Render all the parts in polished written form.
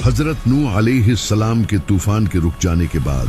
हजरत नूह अलैहिस्सलाम के तूफान के रुक जाने के बाद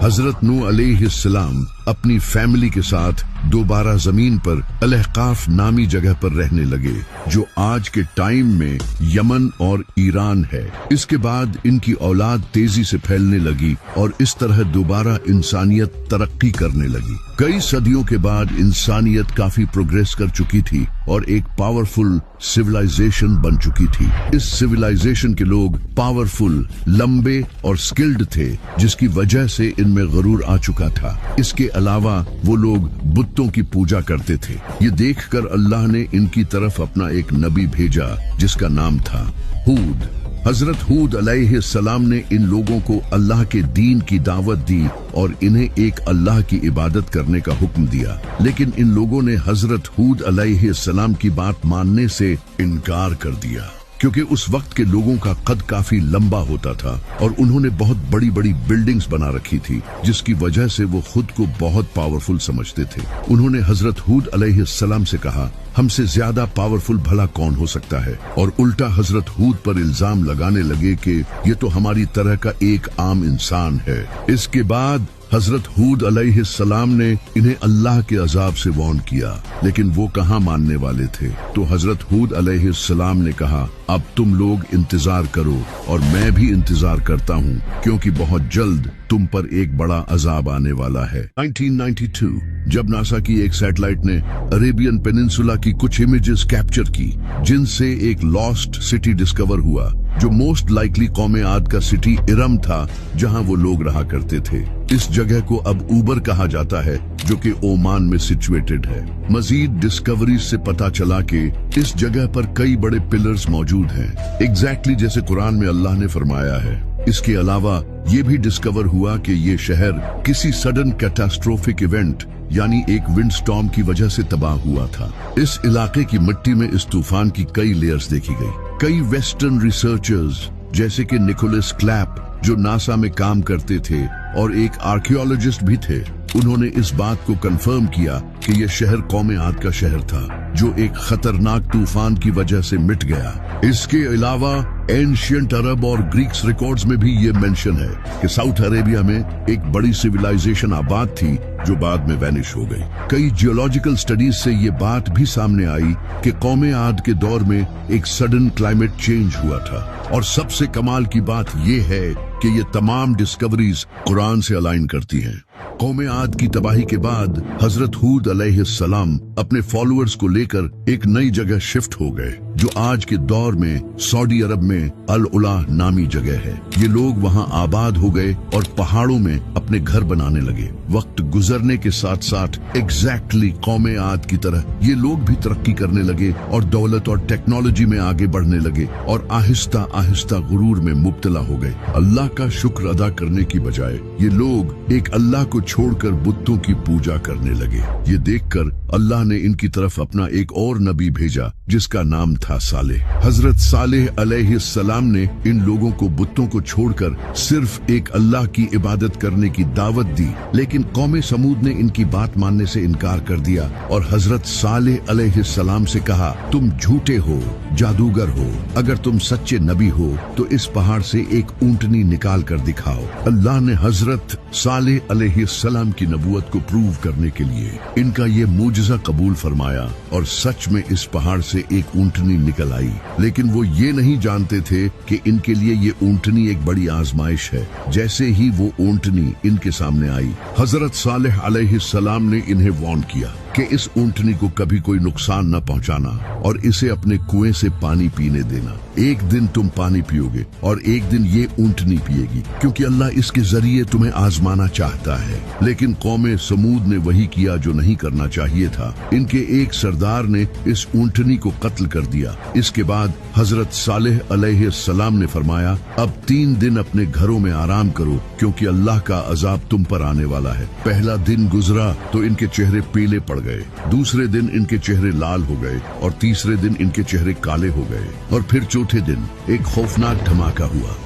हजरत नूह अलैहिस्सलाम अपनी फैमिली के साथ दोबारा जमीन पर अल-अहकाफ नामी जगह पर रहने लगे, जो आज के टाइम में यमन और ईरान है। इसके बाद इनकी औलाद तेजी से फैलने लगी और इस तरह दोबारा इंसानियत तरक्की करने लगी। कई सदियों के बाद इंसानियत काफी प्रोग्रेस कर चुकी थी और एक पावरफुल सिविलाइजेशन बन चुकी थी। इस सिविलाइजेशन के लोग पावरफुल, लंबे और स्किल्ड थे, जिसकी वजह से इनमें गुरूर आ चुका था। इसके अलावा वो लोग बुतों की पूजा करते थे। ये देखकर अल्लाह ने इनकी तरफ अपना एक नबी भेजा जिसका नाम था हूद। हजरत हूद अलैहिस्सलाम ने इन लोगों को अल्लाह के दीन की दावत दी और इन्हें एक अल्लाह की इबादत करने का हुक्म दिया, लेकिन इन लोगों ने हजरत हूद अलैहिस्सलाम की बात मानने से इनकार कर दिया, क्योंकि उस वक्त के लोगों का कद काफी लंबा होता था और उन्होंने बहुत बड़ी बड़ी बिल्डिंग्स बना रखी थी, जिसकी वजह से वो खुद को बहुत पावरफुल समझते थे। उन्होंने हजरत हूद अलैहिस्सलाम से कहा, हमसे ज्यादा पावरफुल भला कौन हो सकता है, और उल्टा हजरत हूद पर इल्जाम लगाने लगे कि ये तो हमारी तरह का एक आम इंसान है। इसके बाद हजरत हूद अलैहिस्सलाम ने इन्हें अल्लाह के अजाब से वार्न किया, लेकिन वो कहाँ मानने वाले थे। तो हजरत हूद अलैहिस्सलाम ने कहा, अब तुम लोग इंतजार करो और मैं भी इंतजार करता हूँ, क्योंकि बहुत जल्द तुम पर एक बड़ा अजाब आने वाला है। 1992 जब नासा की एक सैटेलाइट ने अरेबियन पेनिनसुला की कुछ इमेजेस कैप्चर की, जिनसे एक लॉस्ट सिटी डिस्कवर हुआ, जो मोस्ट लाइकली कौमे आद का सिटी इरम था, जहां वो लोग रहा करते थे। इस जगह को अब ऊबर कहा जाता है, जो कि ओमान में सिचुएटेड है। मजीद डिस्कवरीज से पता चला कि इस जगह पर कई बड़े पिलर्स मौजूद हैं, एग्जैक्टली जैसे कुरान में अल्लाह ने फरमाया है। इसके अलावा ये भी डिस्कवर हुआ कि ये शहर किसी सडन कैटास्ट्रोफिक इवेंट यानी एक विंड स्टॉर्म की वजह से तबाह हुआ था। इस इलाके की मिट्टी में इस तूफान की कई लेयर्स देखी गई। कई वेस्टर्न रिसर्चर्स जैसे कि निकोलस क्लैप, जो नासा में काम करते थे और एक आर्कियोलॉजिस्ट भी थे, उन्होंने इस बात को कंफर्म किया कि यह शहर कौमे आद का शहर था, जो एक खतरनाक तूफान की वजह से मिट गया। इसके अलावा एंशियंट अरब और ग्रीक्स रिकॉर्ड्स में भी ये मेंशन है कि साउथ अरेबिया में एक बड़ी सिविलाइजेशन आबाद थी, जो बाद में वैनिश हो गई। कई जियोलॉजिकल स्टडीज से ये बात भी सामने आई कि कौमे आद के दौर में एक सडन क्लाइमेट चेंज हुआ था। और सबसे कमाल की बात ये है कि ये तमाम डिस्कवरीज कुरान से अलाइन करती हैं। कौमे आद की तबाही के बाद हजरत हूद अलैहिस्सलाम अपने फॉलोअर्स को लेकर एक नई जगह शिफ्ट हो गए, जो आज के दौर में सऊदी अरब में अल उला नामी जगह है। ये लोग वहां आबाद हो गए और पहाड़ों में अपने घर बनाने लगे। वक्त गुजरने के साथ साथ एग्जैक्टली कौमे आद की तरह ये लोग भी तरक्की करने लगे और दौलत और टेक्नोलॉजी में आगे बढ़ने लगे और आहिस्ता आहिस्ता गुरूर में मुब्तला हो गए। अल्लाह का शुक्र अदा करने की बजाय ये लोग एक अल्लाह को छोड़कर बुतों की पूजा करने लगे। ये देखकर अल्लाह ने इनकी तरफ अपना एक और नबी भेजा, जिसका नाम था सालेह। हजरत सालेह अलैहिस्सलाम ने इन लोगों को बुतों को छोड़कर सिर्फ एक अल्लाह की इबादत करने की दावत दी, लेकिन कौमे समूद ने इनकी बात मानने से इनकार कर दिया और हजरत सालेह अलैहिस्सलाम से कहा, तुम झूठे हो, जादूगर हो। अगर तुम सच्चे नबी हो तो इस पहाड़ से एक ऊंटनी निकाल कर दिखाओ। अल्लाह ने हजरत सालेह अलैहिस्सलाम की नबूवत को प्रूव करने के लिए इनका ये मूजिजा कबूल फरमाया और सच में इस पहाड़ से एक ऊंटनी निकल आई। लेकिन वो ये नहीं जानते थे कि इनके लिए ये ऊंटनी एक बड़ी आजमाइश है। जैसे ही वो ऊंटनी इनके सामने आई, हजरत सालेह अलैहिस्सलाम ने इन्हें वार्न किया कि इस ऊंटनी को कभी कोई नुकसान न पहुंचाना और इसे अपने कुएं से पानी पीने देना। एक दिन तुम पानी पियोगे और एक दिन ये ऊंटनी पिएगी, क्योंकि अल्लाह इसके जरिए तुम्हें आजमाना चाहता है। लेकिन कौमे समूद ने वही किया जो नहीं करना चाहिए था। इनके एक सरदार ने इस ऊंटनी को कत्ल कर दिया। इसके बाद हजरत सालेह अलैहिस्सलाम ने फरमाया, अब 3 दिन अपने घरों में आराम करो, क्योंकि अल्लाह का अजाब तुम पर आने वाला है। पहला दिन गुजरा तो इनके चेहरे पीले पड़ गए, दूसरे दिन इनके चेहरे लाल हो गए और तीसरे दिन इनके चेहरे काले हो गए और फिर चौथे दिन एक खौफनाक धमाका हुआ।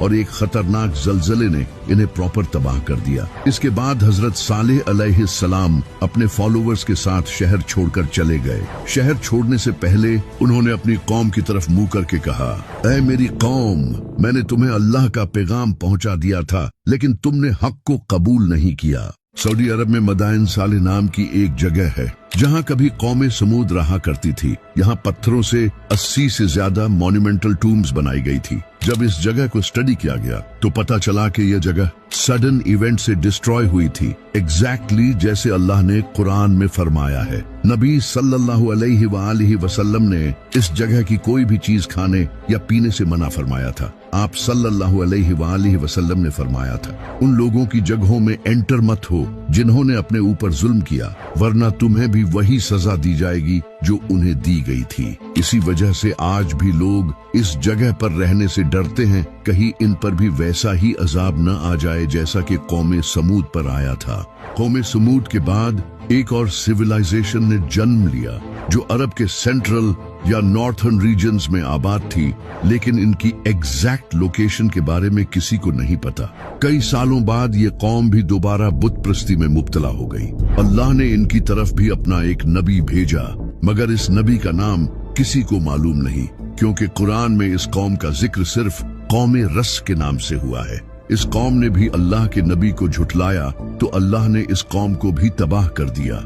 और एक खतरनाक जलजले ने इन्हें प्रॉपर तबाह कर दिया। इसके बाद हजरत सालेह अलैहिस्सलाम अपने फॉलोअर्स के साथ शहर छोड़कर चले गए। शहर छोड़ने से पहले उन्होंने अपनी कौम की तरफ मुंह करके कहा, ऐ मेरी कौम, मैंने तुम्हें अल्लाह का पैगाम पहुंचा दिया था, लेकिन तुमने हक को कबूल नहीं किया। सऊदी अरब में मदाइन साले नाम की एक जगह है जहाँ कभी कौमे समूद रहा करती थी। यहाँ पत्थरों से 80 से ज्यादा मॉन्यूमेंटल टूम्स बनाई गई थी। जब इस जगह को स्टडी किया गया तो पता चला कि यह जगह सडन इवेंट से डिस्ट्रॉय हुई थी, एग्जैक्टली जैसे अल्लाह ने कुरान में फरमाया है। नबी सल्लल्लाहु अलैहि वसल्लम ने इस जगह की कोई भी चीज खाने या पीने से मना फरमाया था। आप सल्लल्लाहु अलैहि वसल्लम ने फरमाया था, उन लोगों की जगहों में एंटर मत हो जिन्होंने अपने ऊपर जुल्म किया, वरना तुम्हें भी वही सजा दी जाएगी जो उन्हें दी गई थी। इसी वजह से आज भी लोग इस जगह पर रहने से डरते हैं, कहीं इन पर भी वैसा ही अजाब न आ जाए जैसा कि कौमे समूद पर आया था। कौमे समूद के बाद एक और सिविलाइजेशन ने जन्म लिया जो अरब के सेंट्रल या नॉर्थर्न रीजन्स में आबाद थी, लेकिन इनकी एग्जैक्ट लोकेशन के बारे में किसी को नहीं पता। कई सालों बाद ये कौम भी दोबारा बुत प्रस्ती में मुब्तला हो गई। अल्लाह ने इनकी तरफ भी अपना एक नबी भेजा, मगर इस नबी का नाम किसी को मालूम नहीं, क्योंकि कुरान में इस कौम का जिक्र सिर्फ कौमे रस के नाम से हुआ है। इस कौम ने भी अल्लाह के नबी को झुठलाया तो अल्लाह ने इस कौम को भी तबाह कर दिया।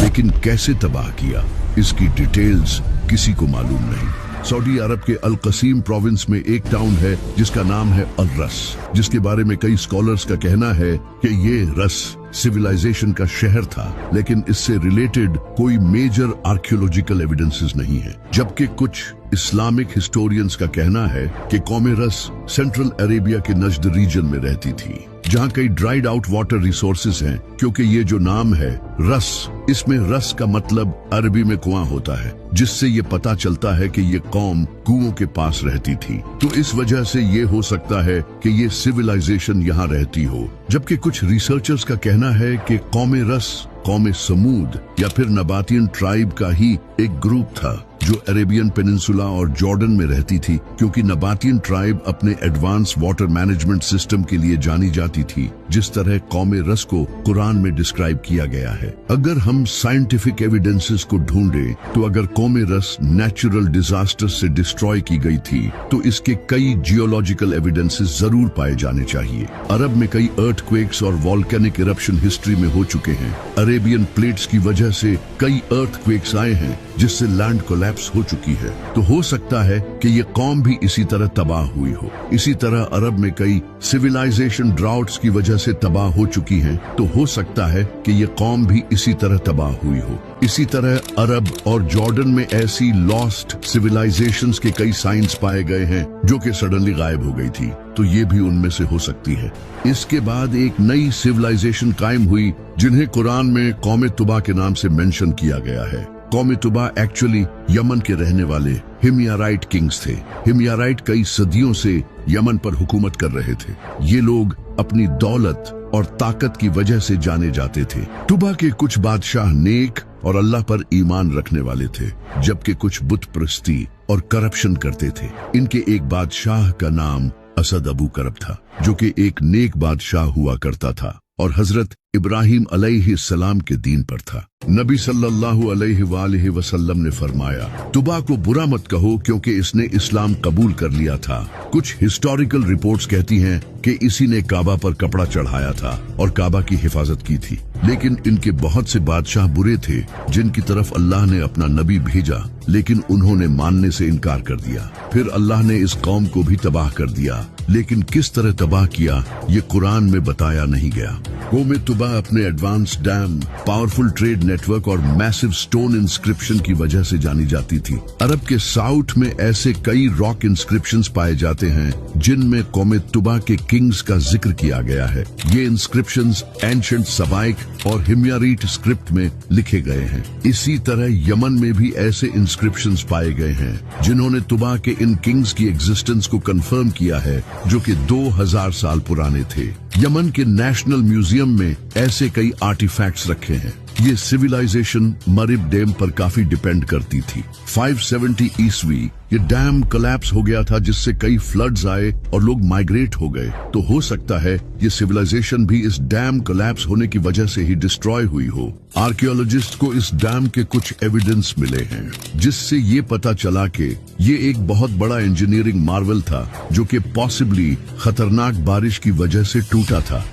लेकिन कैसे तबाह किया, इसकी डिटेल्स किसी को मालूम नहीं। सऊदी अरब के अल कसीम प्रोविंस में एक टाउन है जिसका नाम है अल रस, जिसके बारे में कई स्कॉलर्स का कहना है कि ये रस सिविलाइजेशन का शहर था, लेकिन इससे रिलेटेड कोई मेजर आर्कियोलॉजिकल एविडेंसेस नहीं है। जबकि कुछ इस्लामिक हिस्टोरियंस का कहना है कि कौमे रस सेंट्रल अरेबिया के नजद रीजन में रहती थी, जहाँ कई ड्राइड आउट वाटर रिसोर्सेज हैं। क्योंकि ये जो नाम है रस, इसमें रस का मतलब अरबी में कुआं होता है, जिससे ये पता चलता है कि ये कौम कुओं के पास रहती थी। तो इस वजह से ये हो सकता है कि ये सिविलाइजेशन यहाँ रहती हो। जबकि कुछ रिसर्चर्स का कहना है कि कौमे रस कौमे समूद या फिर नबातियन ट्राइब का ही एक ग्रुप था जो अरेबियन पेनिनसुला और जॉर्डन में रहती थी, क्योंकि नबातियन ट्राइब अपने एडवांस वाटर मैनेजमेंट सिस्टम के लिए जानी जाती थी, जिस तरह कौमे रस को कुरान में डिस्क्राइब किया गया है। अगर हम साइंटिफिक एविडेंसेस को ढूंढें तो अगर कौमे रस नेचुरल डिजास्टर से डिस्ट्रॉय की गई थी तो इसके कई जियोलॉजिकल एविडेंसेस जरूर पाए जाने चाहिए। अरब में कई अर्थक्वेक्स और वॉल्केनिक इरप्शन हिस्ट्री में हो चुके हैं। अरेबियन प्लेट्स की वजह से कई अर्थक्वेक्स आए हैं जिससे लैंड कोलैप्स हो चुकी है। तो हो सकता है कि ये कौम भी इसी तरह तबाह हुई हो। इसी तरह अरब में कई सिविलाइजेशन ड्राउट्स की वजह से तबाह हो चुकी हैं, तो हो सकता है कि ये कौम भी इसी तरह तबाह हुई हो। इसी तरह अरब और जॉर्डन में ऐसी लॉस्ट सिविलाइजेशंस के कई साइंस पाए गए हैं जो कि सडनली गायब हो गई थी, तो ये भी उनमें से हो सकती है। इसके बाद एक नई सिविलाइजेशन कायम हुई जिन्हें कुरान में कौमे तुबा के नाम से मेंशन किया गया है। कौमे तुबा एक्चुअली यमन के रहने वाले हिमयाराइट किंग्स थे। हिमयाराइट कई सदियों से यमन पर हुकूमत कर रहे थे। ये लोग अपनी दौलत और ताकत की वजह से जाने जाते थे। तुबा के कुछ बादशाह नेक और अल्लाह पर ईमान रखने वाले थे, जबकि कुछ बुत परस्ती और करप्शन करते थे। इनके एक बादशाह का नाम असद अबू करब था, जो कि एक नेक बादशाह हुआ करता था और हजरत इब्राहिम अलैहिस्सलाम के दीन पर था। नबी सल्लल्लाहु अलैहि वसल्लम ने फरमाया, तुबा को बुरा मत कहो क्योंकि इसने इस्लाम कबूल कर लिया था। कुछ हिस्टोरिकल रिपोर्ट्स कहती हैं कि इसी ने काबा पर कपड़ा चढ़ाया था और काबा की हिफाजत की थी। लेकिन इनके बहुत से बादशाह बुरे थे जिनकी तरफ अल्लाह ने अपना नबी भेजा, लेकिन उन्होंने मानने से इनकार कर दिया। फिर अल्लाह ने इस कौम को भी तबाह कर दिया, लेकिन किस तरह तबाह किया ये कुरान में बताया नहीं गया। कौमे तुबा अपने advance dam, powerful trade network और मैसिव स्टोन इंस्क्रिप्शन की वजह से जानी जाती थी। अरब के साउथ में ऐसे कई रॉक इंस्क्रिप्शंस पाए जाते हैं जिनमें कौमे तुबा के किंग्स का जिक्र किया गया है। ये इंस्क्रिप्शंस एंशिएंट सबाइक और हिमयारीट स्क्रिप्ट में लिखे गए हैं। इसी तरह यमन में भी ऐसे इंस्क्रिप्शंस पाए गए हैं जिन्होंने तुबा के इन किंग्स की एग्जिस्टेंस को कंफर्म किया है, जो कि 2000 साल पुराने थे। यमन के नेशनल म्यूजियम में ऐसे कई आर्टिफैक्ट्स रखे हैं ये सिविलाइजेशन मरिब डैम पर काफी डिपेंड करती थी। 570 ईस्वी ये डैम कोलैप्स हो गया था, जिससे कई फ्लड्स आए और लोग माइग्रेट हो गए। तो हो सकता है ये सिविलाइजेशन भी इस डैम कोलैप्स होने की वजह से ही डिस्ट्रॉय हुई हो। आर्कियोलॉजिस्ट को इस डैम के कुछ एविडेंस मिले हैं, जिससे ये पता चला कि ये एक बहुत बड़ा इंजीनियरिंग मार्वल था, जो कि पॉसिबली खतरनाक बारिश की वजह से टूटा था।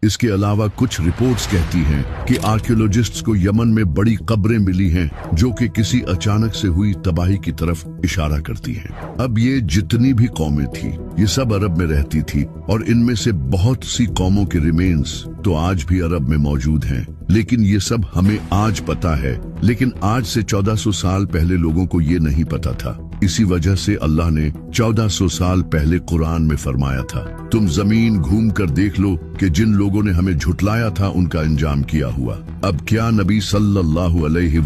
इसके अलावा कुछ रिपोर्ट्स कहती हैं कि आर्कियोलॉजिस्ट्स को यमन में बड़ी कब्रें मिली हैं, जो कि किसी अचानक से हुई तबाही की तरफ इशारा करती हैं। अब ये जितनी भी कौमें थी, ये सब अरब में रहती थी, और इनमें से बहुत सी कौमों के रिमेन्स तो आज भी अरब में मौजूद हैं। लेकिन ये सब हमें आज पता है, लेकिन आज से 1400 साल पहले लोगों को ये नहीं पता था। इसी वजह से अल्लाह ने 1400 साल पहले कुरान में फरमाया था, तुम जमीन घूम कर देख लो कि जिन लोगों ने हमें झुटलाया था उनका अंजाम किया हुआ। अब क्या नबी सल्लल्लाहु अलैहि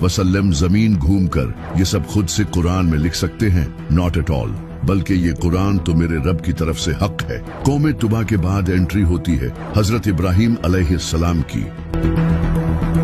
वसल्लम जमीन घूमकर ये सब खुद से कुरान में लिख सकते हैं? नॉट एट ऑल, बल्कि ये कुरान तो मेरे रब की तरफ से हक है। कौमे तुबा के बाद एंट्री होती है हजरत इब्राहिम अलैहिस्सलाम की।